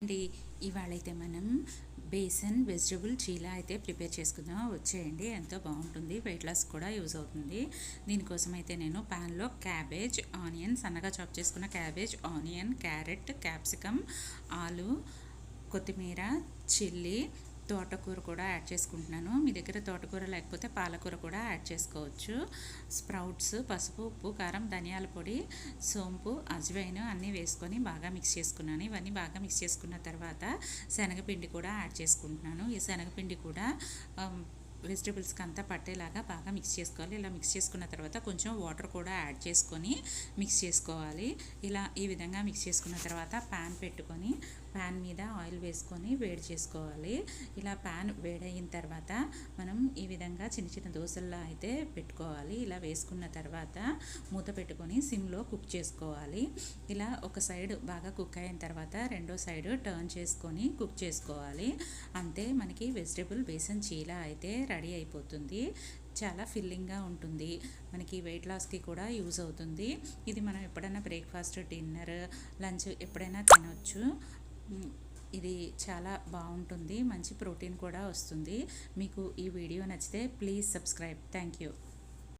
అండి ఇవాళైతే మనం బేసన్ వెజిటబుల్ చీలా అయితే ప్రిపేర్ చేసుకుందాం. వచ్చేయండి, ఎంతో బాగుంటుంది, వెయిట్ లాస్ కూడా యూజ్ అవుతుంది. దీనికోసం అయితే నేను ప్యాన్లో క్యాబేజ్, ఆనియన్, సన్నగా చాప్ చేసుకున్న క్యాబేజ్, ఆనియన్, క్యారెట్, క్యాప్సికమ్, ఆలు, కొత్తిమీర, చిల్లీ, తోటకూర కూడా యాడ్ చేసుకుంటున్నాను. మీ దగ్గర తోటకూర లేకపోతే పాలకూర కూడా యాడ్ చేసుకోవచ్చు. స్ప్రౌట్స్, పసుపు, ఉప్పు, కారం, ధనియాల పొడి, సోంపు, అజ్వైన్ అన్నీ వేసుకొని బాగా మిక్స్ చేసుకున్నాను. ఇవన్నీ బాగా మిక్స్ చేసుకున్న తర్వాత శనగపిండి కూడా యాడ్ చేసుకుంటున్నాను. ఈ శనగపిండి కూడా వెజిటబుల్స్కి అంతా పట్టేలాగా బాగా మిక్స్ చేసుకోవాలి. ఇలా మిక్స్ చేసుకున్న తర్వాత కొంచెం వాటర్ కూడా యాడ్ చేసుకొని మిక్స్ చేసుకోవాలి. ఈ విధంగా మిక్స్ చేసుకున్న తర్వాత ప్యాన్ పెట్టుకొని ప్యాన్ మీద ఆయిల్ వేసుకొని వేడి చేసుకోవాలి. ఇలా ప్యాన్ వేడయిన తర్వాత మనం ఈ విధంగా చిన్న చిన్న దోశల్లో అయితే పెట్టుకోవాలి. ఇలా వేసుకున్న తర్వాత మూత పెట్టుకొని సిమ్లో కుక్ చేసుకోవాలి. ఇలా ఒక సైడ్ బాగా కుక్ అయిన తర్వాత రెండో సైడ్ టర్న్ చేసుకొని కుక్ చేసుకోవాలి. అంతే, మనకి వెజిటబుల్ బేసన్ చీలా అయితే రెడీ అయిపోతుంది. చాలా ఫిల్లింగ్గా ఉంటుంది, మనకి వెయిట్ లాస్కి కూడా యూజ్ అవుతుంది. ఇది మనం ఎప్పుడైనా బ్రేక్ఫాస్ట్, డిన్నర్, లంచ్ ఎప్పుడైనా తినొచ్చు. ఇది చాలా బాగుంటుంది, మంచి ప్రోటీన్ కూడా వస్తుంది. మీకు ఈ వీడియో నచ్చితే ప్లీజ్ సబ్స్క్రైబ్. Thank you.